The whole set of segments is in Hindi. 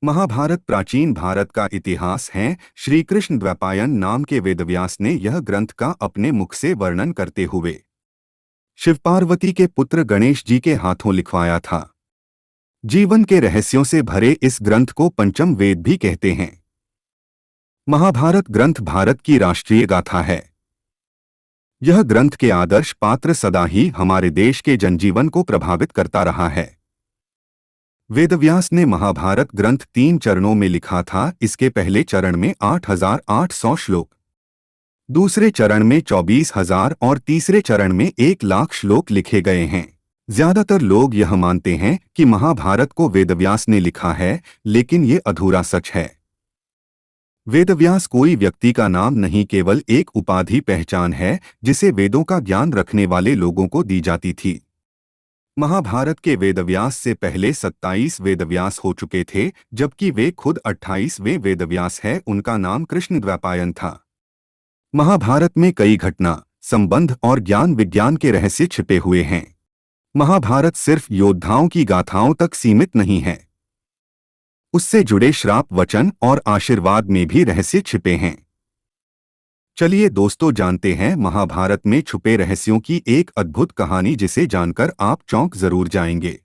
महाभारत प्राचीन भारत का इतिहास है। श्री कृष्ण द्वैपायन नाम के वेदव्यास ने यह ग्रंथ का अपने मुख से वर्णन करते हुए शिव पार्वती के पुत्र गणेश जी के हाथों लिखवाया था। जीवन के रहस्यों से भरे इस ग्रंथ को पंचम वेद भी कहते हैं। महाभारत ग्रंथ भारत की राष्ट्रीय गाथा है। यह ग्रंथ के आदर्श पात्र सदा ही हमारे देश के जनजीवन को प्रभावित करता रहा है। वेदव्यास ने महाभारत ग्रंथ 3 चरणों में लिखा था। इसके पहले चरण में 8,800 श्लोक, दूसरे चरण में 24,000 और तीसरे चरण में 1,00,000 श्लोक लिखे गए हैं। ज्यादातर लोग यह मानते हैं कि महाभारत को वेदव्यास ने लिखा है, लेकिन ये अधूरा सच है। वेदव्यास कोई व्यक्ति का नाम नहीं, केवल एक उपाधि पहचान है जिसे वेदों का ज्ञान रखने वाले लोगों को दी जाती थी। महाभारत के वेदव्यास से पहले 27 वेदव्यास हो चुके थे, जबकि वे खुद 28वें वेदव्यास है। उनका नाम कृष्ण द्वैपायन था। महाभारत में कई घटना, संबंध और ज्ञान विज्ञान के रहस्य छिपे हुए हैं। महाभारत सिर्फ योद्धाओं की गाथाओं तक सीमित नहीं है, उससे जुड़े श्राप, वचन और आशीर्वाद में भी रहस्य छिपे हैं। चलिए दोस्तों, जानते हैं महाभारत में छुपे रहस्यों की एक अद्भुत कहानी जिसे जानकर आप चौंक जरूर जाएंगे।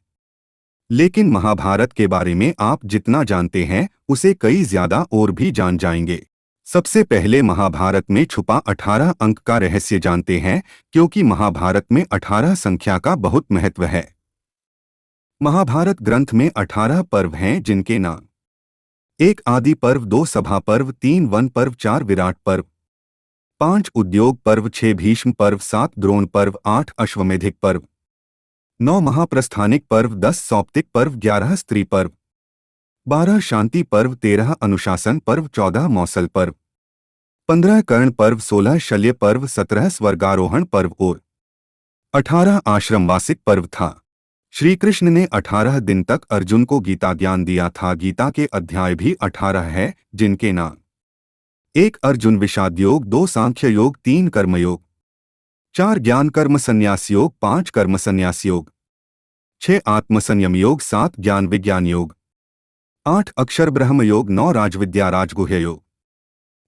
लेकिन महाभारत के बारे में आप जितना जानते हैं उसे कई ज्यादा और भी जान जाएंगे। सबसे पहले महाभारत में छुपा 18 अंक का रहस्य जानते हैं, क्योंकि महाभारत में 18 संख्या का बहुत महत्व है। महाभारत ग्रंथ में 18 पर्व हैं, जिनके नाम 1 आदि पर्व, 2 सभा पर्व, 3 वन पर्व, 4 विराट पर्व, 5 उद्योग पर्व, 6 भीष्म पर्व, 7 द्रोण पर्व, 8 अश्वमेधिक पर्व, 9 महाप्रस्थानिक पर्व, 10 सौप्तिक पर्व, 11 स्त्री पर्व, 12 शांति पर्व, 13 अनुशासन पर्व, 14 मौसल पर्व, 15 कर्ण पर्व, 16 शल्य पर्व, 17 स्वर्गारोहण पर्व और 18 आश्रमवासिक पर्व था। श्री कृष्ण ने 18 दिन तक अर्जुन को गीता ज्ञान दिया था। गीता के अध्याय भी 18 है, जिनके नाम 1 अर्जुन विषाद योग, 2 सांख्य योग, 3 कर्मयोग, 4 ज्ञान कर्म संन्यास योग, 5 कर्म संन्यास योग, 6 आत्मसंयम योग, 7 ज्ञान विज्ञान योग, 8 अक्षर ब्रह्म योग, 9 राजविद्या राजगुह्य योग,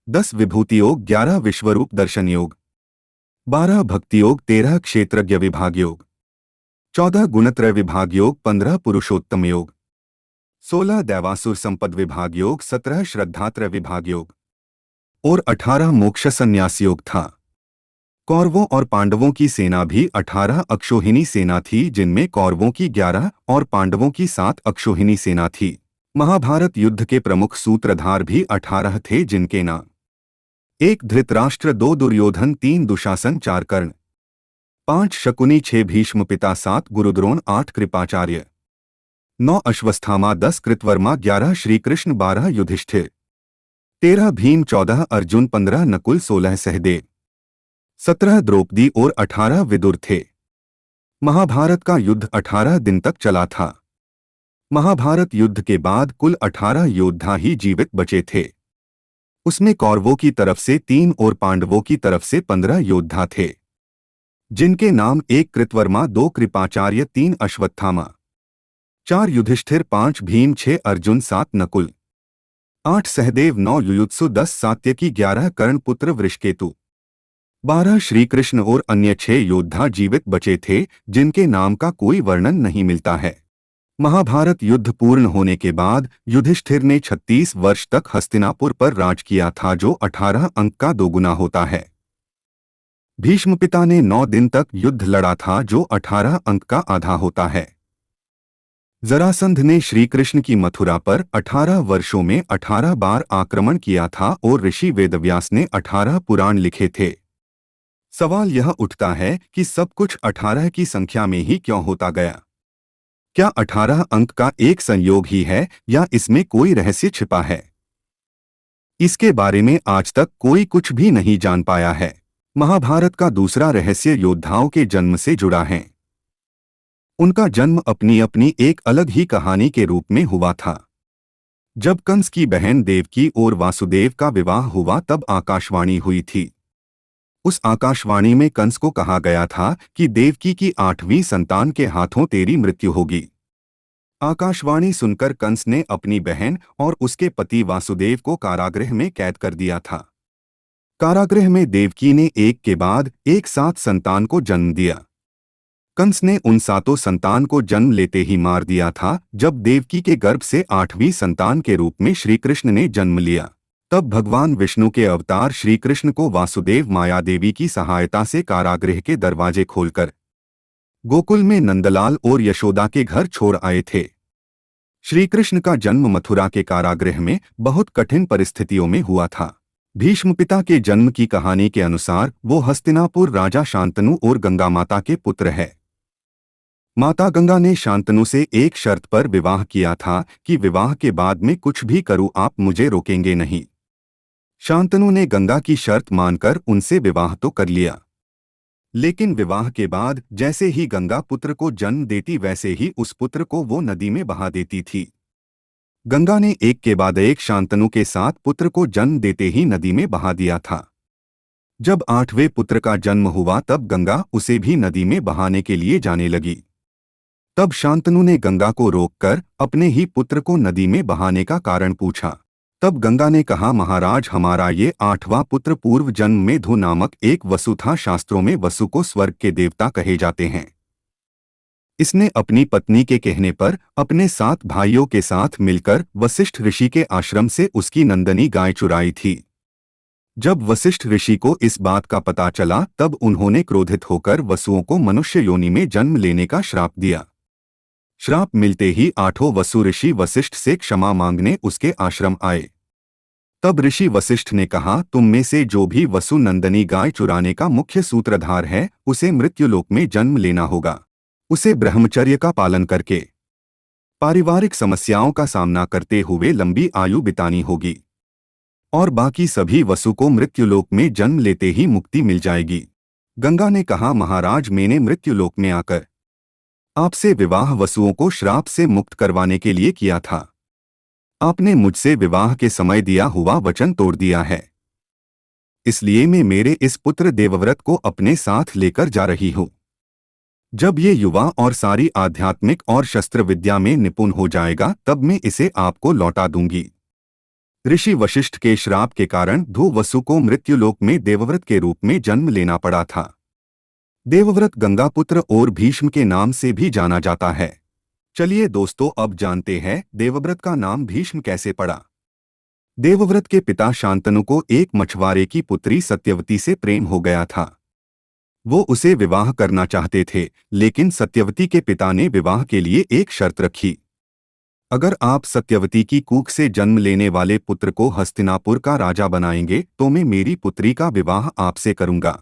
10 विभूति योग, 11 विश्वरूप दर्शन योग, 12 भक्ति योग, 13 क्षेत्रज्ञ विभाग योग, 14 गुणत्रय विभाग योग, 15 पुरुषोत्तम योग, 16 दैवासुर संपद विभाग योग, 17 श्रद्धात्रय विभाग योग और 18 मोक्ष संन्यास योग था। कौरवों और पांडवों की सेना भी 18 अक्षौहिणी सेना थी, जिनमें कौरवों की 11 और पांडवों की 7 अक्षौहिणी सेना थी। महाभारत युद्ध के प्रमुख सूत्रधार भी 18 थे, जिनके नाम 1 धृतराष्ट्र, 2 दुर्योधन, 3 दुशासन, 4 कर्ण, 5 शकुनी, 6 भीष्म पिता, 7 गुरुद्रोण, 8 कृपाचार्य, 9 अश्वस्थामा, 10 कृतवर्मा, 11 श्रीकृष्ण, 12 युधिष्ठिर, 13 भीम, 14 अर्जुन, 15 नकुल, 16 सहदेव, 17 द्रौपदी और 18 विदुर थे। महाभारत का युद्ध 18 दिन तक चला था। महाभारत युद्ध के बाद कुल 18 योद्धा ही जीवित बचे थे। उसमें कौरवों की तरफ से 3 और पांडवों की तरफ से 15 योद्धा थे, जिनके नाम 1 कृतवर्मा, 2 कृपाचार्य, 3 अश्वत्थामा, 4 युधिष्ठिर, 5 भीम, 6 अर्जुन, 7 नकुल, 8 सहदेव, 9 युयुत्सु, 10 सात्यकी, 11 कर्ण पुत्र वृषकेतु, 12 श्रीकृष्ण और अन्य 6 योद्धा जीवित बचे थे, जिनके नाम का कोई वर्णन नहीं मिलता है। महाभारत युद्ध पूर्ण होने के बाद युधिष्ठिर ने 36 वर्ष तक हस्तिनापुर पर राज किया था, जो 18 अंक का दोगुना होता है। भीष्म पिता ने 9 दिन तक युद्ध लड़ा था, जो 18 अंक का आधा होता है। जरासंध ने श्रीकृष्ण की मथुरा पर 18 वर्षों में 18 बार आक्रमण किया था और ऋषि वेदव्यास ने 18 पुराण लिखे थे। सवाल यह उठता है कि सब कुछ 18 की संख्या में ही क्यों होता गया? क्या 18 अंक का एक संयोग ही है या इसमें कोई रहस्य छिपा है? इसके बारे में आज तक कोई कुछ भी नहीं जान पाया है। महाभारत का दूसरा रहस्य योद्धाओं के जन्म से जुड़ा है। उनका जन्म अपनी अपनी एक अलग ही कहानी के रूप में हुआ था। जब कंस की बहन देवकी और वासुदेव का विवाह हुआ, तब आकाशवाणी हुई थी। उस आकाशवाणी में कंस को कहा गया था कि देवकी की 8वीं संतान के हाथों तेरी मृत्यु होगी। आकाशवाणी सुनकर कंस ने अपनी बहन और उसके पति वासुदेव को कारागृह में कैद कर दिया था। कारागृह में देवकी ने एक के बाद एक 7 संतान को जन्म दिया। कंस ने उन 7 संतान को जन्म लेते ही मार दिया था। जब देवकी के गर्भ से 8वीं संतान के रूप में श्री कृष्ण ने जन्म लिया, तब भगवान विष्णु के अवतार श्री कृष्ण को वासुदेव माया देवी की सहायता से कारागृह के दरवाजे खोलकर गोकुल में नंदलाल और यशोदा के घर छोड़ आए थे। श्री कृष्ण का जन्म मथुरा के कारागृह में बहुत कठिन परिस्थितियों में हुआ था। भीष्म पिता के जन्म की कहानी के अनुसार वो हस्तिनापुर राजा शांतनु और गंगा माता के पुत्र है। माता गंगा ने शांतनु से एक शर्त पर विवाह किया था कि विवाह के बाद में कुछ भी करूं आप मुझे रोकेंगे नहीं। शांतनु ने गंगा की शर्त मानकर उनसे विवाह तो कर लिया, लेकिन विवाह के बाद जैसे ही गंगा पुत्र को जन्म देती वैसे ही उस पुत्र को वो नदी में बहा देती थी। गंगा ने एक के बाद एक शांतनु के साथ पुत्र को जन्म देते ही नदी में बहा दिया था। जब 8वें पुत्र का जन्म हुआ तब गंगा उसे भी नदी में बहाने के लिए जाने लगी। तब शांतनु ने गंगा को रोककर अपने ही पुत्र को नदी में बहाने का कारण पूछा। तब गंगा ने कहा, महाराज, हमारा ये 8वां पुत्र पूर्व जन्म में धु नामक एक वसु था। शास्त्रों में वसु को स्वर्ग के देवता कहे जाते हैं। इसने अपनी पत्नी के कहने पर अपने 7 भाइयों के साथ मिलकर वशिष्ठ ऋषि के आश्रम से उसकी नंदनी गाय चुराई थी। जब वशिष्ठ ऋषि को इस बात का पता चला तब उन्होंने क्रोधित होकर वसुओं को मनुष्य योनि में जन्म लेने का श्राप दिया। श्राप मिलते ही 8 वसु ऋषि वशिष्ठ से क्षमा मांगने उसके आश्रम आए। तब ऋषि वशिष्ठ ने कहा, तुम में से जो भी वसु नंदनी गाय चुराने का मुख्य सूत्रधार है उसे मृत्युलोक में जन्म लेना होगा। उसे ब्रह्मचर्य का पालन करके पारिवारिक समस्याओं का सामना करते हुए लंबी आयु बितानी होगी और बाकी सभी वसु को मृत्युलोक में जन्म लेते ही मुक्ति मिल जाएगी। गंगा ने कहा, महाराज, मैंने मृत्युलोक में आकर आपसे विवाह वसुओं को श्राप से मुक्त करवाने के लिए किया था। आपने मुझसे विवाह के समय दिया हुआ वचन तोड़ दिया है, इसलिए मैं मेरे इस पुत्र देवव्रत को अपने साथ लेकर जा रही हूँ। जब ये युवा और सारी आध्यात्मिक और शस्त्र विद्या में निपुण हो जाएगा तब मैं इसे आपको लौटा दूंगी। ऋषि वशिष्ठ के श्राप के कारण धु वसु को मृत्युलोक में देवव्रत के रूप में जन्म लेना पड़ा था। देवव्रत गंगापुत्र और भीष्म के नाम से भी जाना जाता है। चलिए दोस्तों, अब जानते हैं देवव्रत का नाम भीष्म कैसे पड़ा। देवव्रत के पिता शांतनु को एक मछुआरे की पुत्री सत्यवती से प्रेम हो गया था। वो उसे विवाह करना चाहते थे, लेकिन सत्यवती के पिता ने विवाह के लिए एक शर्त रखी। अगर आप सत्यवती की कूख से जन्म लेने वाले पुत्र को हस्तिनापुर का राजा बनाएंगे तो मैं मेरी पुत्री का विवाह आपसे करूंगा।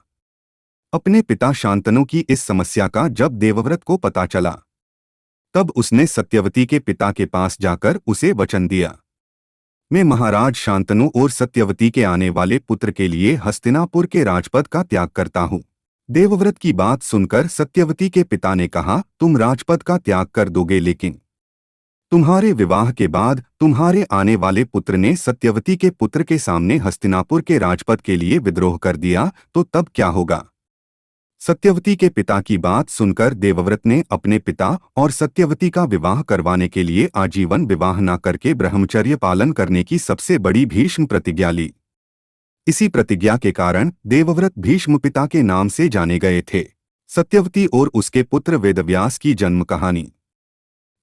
अपने पिता शांतनु की इस समस्या का जब देवव्रत को पता चला तब उसने सत्यवती के पिता के पास जाकर उसे वचन दिया, मैं महाराज शांतनु और सत्यवती के आने वाले पुत्र के लिए हस्तिनापुर के राजपद का त्याग करता हूँ। देवव्रत की बात सुनकर सत्यवती के पिता ने कहा, तुम राजपद का त्याग कर दोगे, लेकिन तुम्हारे विवाह के बाद तुम्हारे आने वाले पुत्र ने सत्यवती के पुत्र के सामने हस्तिनापुर के राजपद के लिए विद्रोह कर दिया तो तब क्या होगा। सत्यवती के पिता की बात सुनकर देवव्रत ने अपने पिता और सत्यवती का विवाह करवाने के लिए आजीवन विवाह न करके ब्रह्मचर्य पालन करने की सबसे बड़ी भीष्म प्रतिज्ञा ली। इसी प्रतिज्ञा के कारण देवव्रत भीष्म पिता के नाम से जाने गए थे। सत्यवती और उसके पुत्र वेदव्यास की जन्म कहानी।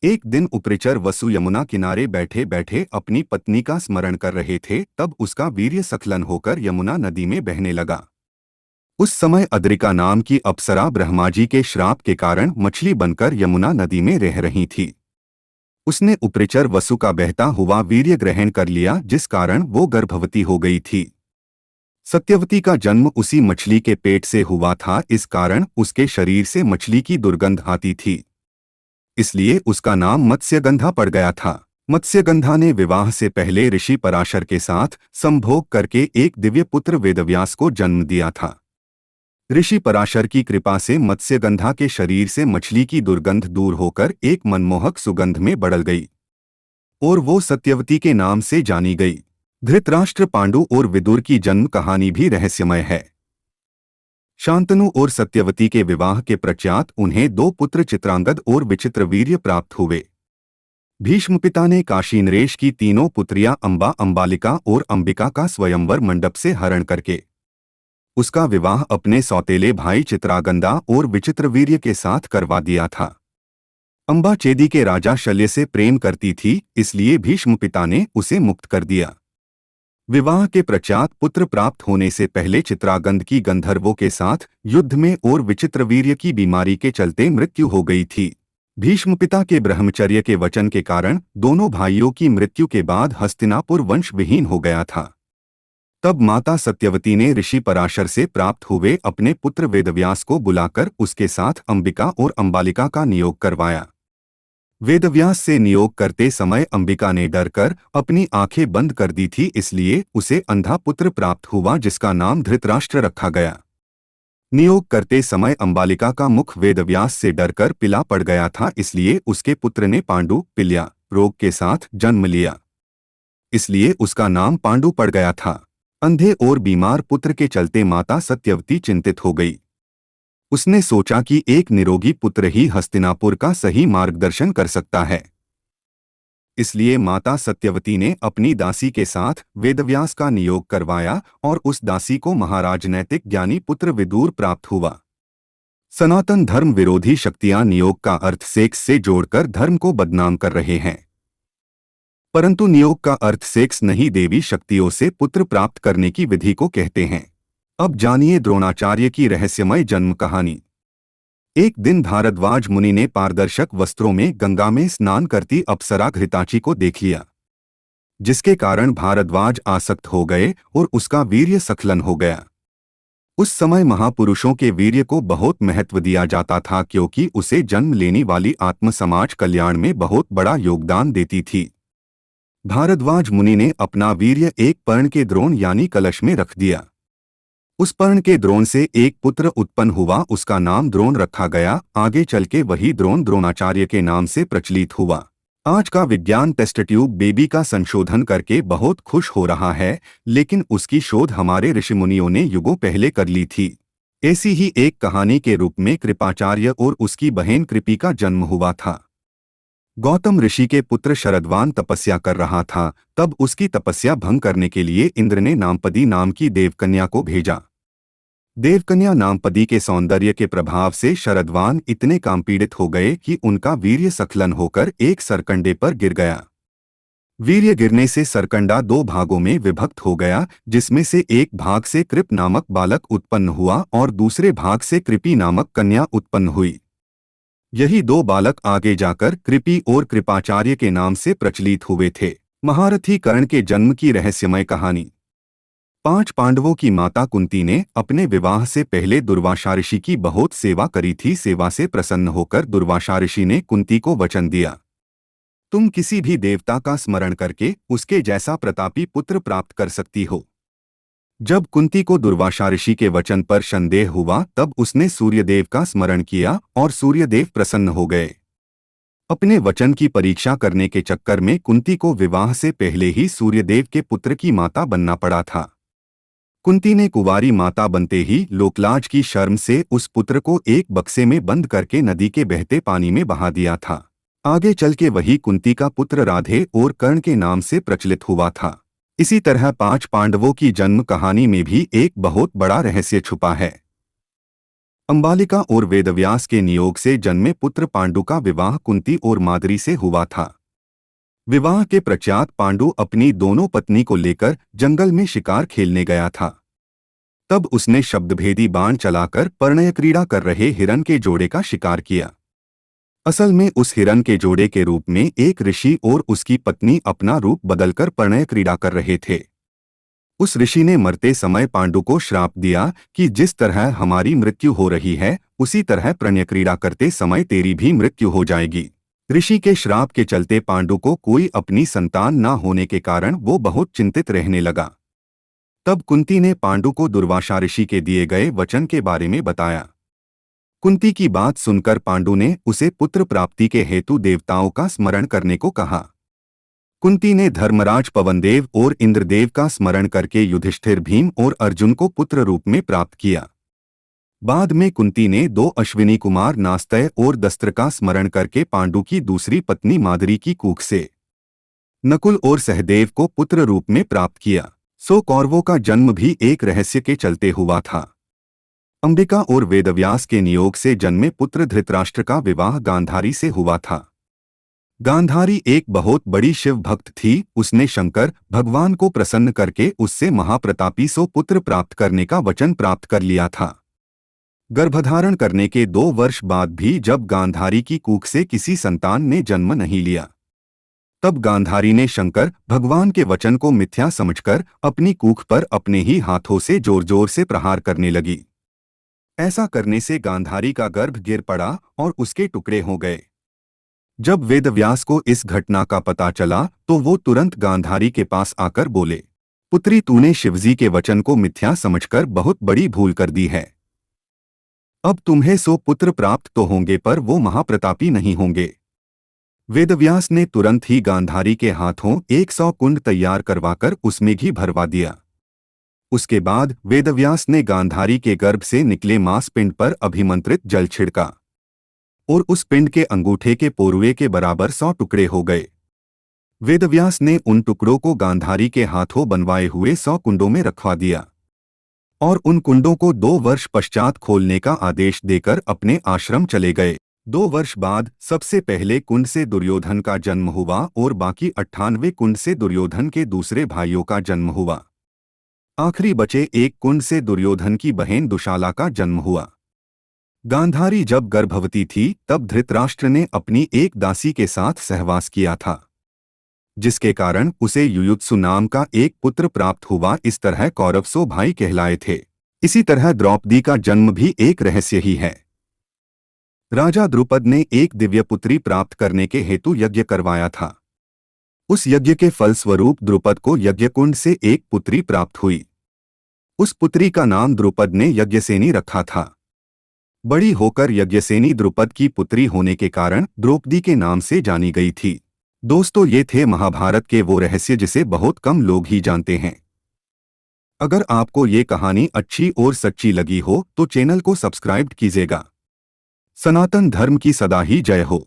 एक दिन उपरिचर वसु यमुना किनारे बैठे बैठे अपनी पत्नी का स्मरण कर रहे थे, तब उसका वीर्य स्खलन होकर यमुना नदी में बहने लगा। उस समय अद्रिका नाम की अप्सरा ब्रह्मा जी के श्राप के कारण मछली बनकर यमुना नदी में रह रही थी। उसने उपरिचर वसु का बहता हुआ वीर्य ग्रहण कर लिया, जिस कारण वो गर्भवती हो गई थी। सत्यवती का जन्म उसी मछली के पेट से हुआ था, इस कारण उसके शरीर से मछली की दुर्गंध आती थी, इसलिए उसका नाम मत्स्यगंधा पड़ गया था। मत्स्यगंधा ने विवाह से पहले ऋषि पराशर के साथ संभोग करके एक दिव्य पुत्र वेदव्यास को जन्म दिया था। ऋषि पराशर की कृपा से मत्स्यगंधा के शरीर से मछली की दुर्गंध दूर होकर एक मनमोहक सुगंध में बदल गई और वो सत्यवती के नाम से जानी गई। धृतराष्ट्र, पांडु और विदुर की जन्म कहानी भी रहस्यमय है। शांतनु और सत्यवती के विवाह के पश्चात उन्हें 2 पुत्र चित्रांगद और विचित्रवीर्य प्राप्त हुए। भीष्म पिता ने काशी नरेश की तीनों पुत्रियां अंबा, अंबालिका और अंबिका का स्वयंवर मंडप से हरण करके उसका विवाह अपने सौतेले भाई चित्रागंदा और विचित्रवीर्य के साथ करवा दिया था। अंबा चेदी के राजा शल्य से प्रेम करती थी, इसलिए भीष्म पिता ने उसे मुक्त कर दिया। विवाह के पश्चात पुत्र प्राप्त होने से पहले चित्रागंद की गंधर्वों के साथ युद्ध में और विचित्रवीर्य की बीमारी के चलते मृत्यु हो गई थी। भीष्म पिता के ब्रह्मचर्य के वचन के कारण दोनों भाइयों की मृत्यु के बाद हस्तिनापुर वंश विहीन हो गया था। तब माता सत्यवती ने ऋषि पराशर से प्राप्त हुए अपने पुत्र वेदव्यास को बुलाकर उसके साथ अंबिका और अंबालिका का नियोग करवाया। वेदव्यास से नियोग करते समय अंबिका ने डरकर अपनी आंखें बंद कर दी थी, इसलिए उसे अंधा पुत्र प्राप्त हुआ जिसका नाम धृतराष्ट्र रखा गया। नियोग करते समय अंबालिका का मुख वेदव्यास से डरकर पीला पड़ गया था, इसलिए उसके पुत्र ने पांडु पिल्या रोग के साथ जन्म लिया, इसलिए उसका नाम पांडु पड़ गया था। अंधे और बीमार पुत्र के चलते माता सत्यवती चिंतित हो गई। उसने सोचा कि एक निरोगी पुत्र ही हस्तिनापुर का सही मार्गदर्शन कर सकता है। इसलिए माता सत्यवती ने अपनी दासी के साथ वेदव्यास का नियोग करवाया और उस दासी को महाराज नैतिक ज्ञानी पुत्र विदुर प्राप्त हुआ। सनातन धर्म विरोधी शक्तियां नियोग का अर्थ सेक्स से जोड़कर धर्म को बदनाम कर रहे हैं, परंतु नियोग का अर्थ सेक्स नहीं, देवी शक्तियों से पुत्र प्राप्त करने की विधि को कहते हैं। अब जानिए द्रोणाचार्य की रहस्यमय जन्म कहानी। एक दिन भारद्वाज मुनि ने पारदर्शक वस्त्रों में गंगा में स्नान करती अप्सरा घृताची को देख लिया, जिसके कारण भारद्वाज आसक्त हो गए और उसका वीर्य स्खलन हो गया। उस समय महापुरुषों के वीर्य को बहुत महत्व दिया जाता था, क्योंकि उसे जन्म लेने वाली आत्म समाज कल्याण में बहुत बड़ा योगदान देती थी। भारद्वाज मुनि ने अपना वीर्य एक पर्ण के द्रोण यानी कलश में रख दिया। उस पर्ण के द्रोण से एक पुत्र उत्पन्न हुआ, उसका नाम द्रोण रखा गया। आगे चल के वही द्रोण द्रोणाचार्य के नाम से प्रचलित हुआ। आज का विज्ञान टेस्ट ट्यूब बेबी का संशोधन करके बहुत खुश हो रहा है, लेकिन उसकी शोध हमारे ऋषिमुनियों ने युगों पहले कर ली थी। ऐसी ही एक कहानी के रूप में कृपाचार्य और उसकी बहन कृपी का जन्म हुआ था। गौतम ऋषि के पुत्र शरदवान तपस्या कर रहा था, तब उसकी तपस्या भंग करने के लिए इंद्र ने नामपदी नाम की देवकन्या को भेजा। देवकन्या नामपदी के सौंदर्य के प्रभाव से शरदवान इतने कामपीड़ित हो गए कि उनका वीर्य स्खलन होकर एक सरकंडे पर गिर गया। वीर्य गिरने से सरकंडा दो भागों में विभक्त हो गया, जिसमें से एक भाग से कृप नामक बालक उत्पन्न हुआ और दूसरे भाग से कृपी नामक कन्या उत्पन्न हुई। यही दो बालक आगे जाकर कृपी और कृपाचार्य के नाम से प्रचलित हुए थे। महारथी कर्ण के जन्म की रहस्यमय कहानी। 5 पांडवों की माता कुंती ने अपने विवाह से पहले दुर्वासा ऋषि की बहुत सेवा करी थी। सेवा से प्रसन्न होकर दुर्वासा ऋषि ने कुंती को वचन दिया, तुम किसी भी देवता का स्मरण करके उसके जैसा प्रतापी पुत्र प्राप्त कर सकती हो। जब कुंती को दुर्वासा ऋषि के वचन पर संदेह हुआ, तब उसने सूर्यदेव का स्मरण किया और सूर्यदेव प्रसन्न हो गए। अपने वचन की परीक्षा करने के चक्कर में कुंती को विवाह से पहले ही सूर्यदेव के पुत्र की माता बनना पड़ा था। कुंती ने कुंवारी माता बनते ही लोकलाज की शर्म से उस पुत्र को एक बक्से में बंद करके नदी के बहते पानी में बहा दिया था। आगे चल के वही कुंती का पुत्र राधे और कर्ण के नाम से प्रचलित हुआ था। इसी तरह 5 पांडवों की जन्म कहानी में भी एक बहुत बड़ा रहस्य छुपा है। अंबालिका और वेदव्यास के नियोग से जन्मे पुत्र पांडु का विवाह कुंती और माद्री से हुआ था। विवाह के पश्चात पांडु अपनी दोनों पत्नी को लेकर जंगल में शिकार खेलने गया था। तब उसने शब्दभेदी बाण चलाकर परिणय क्रीड़ा कर रहे हिरण के जोड़े का शिकार किया। असल में उस हिरण के जोड़े के रूप में एक ऋषि और उसकी पत्नी अपना रूप बदलकर परिणय क्रीड़ा कर रहे थे। उस ऋषि ने मरते समय पांडु को श्राप दिया कि जिस तरह हमारी मृत्यु हो रही है, उसी तरह परिणय क्रीड़ा करते समय तेरी भी मृत्यु हो जाएगी। ऋषि के श्राप के चलते पांडु को कोई अपनी संतान न होने के कारण वो बहुत चिंतित रहने लगा। तब कुंती ने पांडु को दुर्वासा ऋषि के दिए गए वचन के बारे में बताया। कुंती की बात सुनकर पांडु ने उसे पुत्र प्राप्ति के हेतु देवताओं का स्मरण करने को कहा। कुंती ने धर्मराज पवनदेव और इंद्रदेव का स्मरण करके युधिष्ठिर, भीम और अर्जुन को पुत्र रूप में प्राप्त किया। बाद में कुंती ने 2 अश्विनी कुमार नास्तय और दस्त्र का स्मरण करके पांडु की दूसरी पत्नी माद्री की कूख से नकुल और सहदेव को पुत्र रूप में प्राप्त किया। सो कौरवों का जन्म भी एक रहस्य के चलते हुआ था। अंबिका और वेदव्यास के नियोग से जन्मे पुत्र धृतराष्ट्र का विवाह गांधारी से हुआ था। गांधारी एक बहुत बड़ी शिव भक्त थी। उसने शंकर भगवान को प्रसन्न करके उससे महाप्रतापी सो पुत्र प्राप्त करने का वचन प्राप्त कर लिया था। गर्भधारण करने के 2 वर्ष बाद भी जब गांधारी की कूख से किसी संतान ने जन्म नहीं लिया, तब गांधारी ने शंकर भगवान के वचन को मिथ्या समझकर अपनी कूख पर अपने ही हाथों से जोर जोर से प्रहार करने लगी। ऐसा करने से गांधारी का गर्भ गिर पड़ा और उसके टुकड़े हो गए। जब वेदव्यास को इस घटना का पता चला तो वो तुरंत गांधारी के पास आकर बोले, पुत्री, तूने शिवजी के वचन को मिथ्या समझकर बहुत बड़ी भूल कर दी है। अब तुम्हें 100 पुत्र प्राप्त तो होंगे पर वो महाप्रतापी नहीं होंगे। वेदव्यास ने तुरंत ही गांधारी के हाथों 100 कुंड तैयार करवाकर उसमें घी भरवा दिया। उसके बाद वेदव्यास ने गांधारी के गर्भ से निकले मांस पिंड पर अभिमंत्रित जल छिड़का और उस पिंड के अंगूठे के पोरुए के बराबर 100 टुकड़े हो गए। वेदव्यास ने उन टुकड़ों को गांधारी के हाथों बनवाए हुए 100 कुंडों में रखवा दिया और उन कुंडों को 2 वर्ष पश्चात खोलने का आदेश देकर अपने आश्रम चले गए। 2 वर्ष बाद सबसे पहले कुंड से दुर्योधन का जन्म हुआ और बाकी 98 कुंड से दुर्योधन के दूसरे भाइयों का जन्म हुआ। आखिरी बचे एक कुंड से दुर्योधन की बहन दुशाला का जन्म हुआ। गांधारी जब गर्भवती थी तब धृतराष्ट्र ने अपनी एक दासी के साथ सहवास किया था, जिसके कारण उसे युयुत्सु नाम का एक पुत्र प्राप्त हुआ। इस तरह कौरव 100 भाई कहलाए थे। इसी तरह द्रौपदी का जन्म भी एक रहस्य ही है। राजा द्रुपद ने एक दिव्य पुत्री प्राप्त करने के हेतु यज्ञ करवाया था। उस यज्ञ के फलस्वरूप द्रुपद को यज्ञकुंड से एक पुत्री प्राप्त हुई। उस पुत्री का नाम द्रुपद ने यज्ञसेनी रखा था। बड़ी होकर यज्ञसेनी द्रुपद की पुत्री होने के कारण द्रौपदी के नाम से जानी गई थी। दोस्तों, ये थे महाभारत के वो रहस्य जिसे बहुत कम लोग ही जानते हैं। अगर आपको ये कहानी अच्छी और सच्ची लगी हो तो चैनल को सब्सक्राइब कीजिएगा। सनातन धर्म की सदा ही जय हो।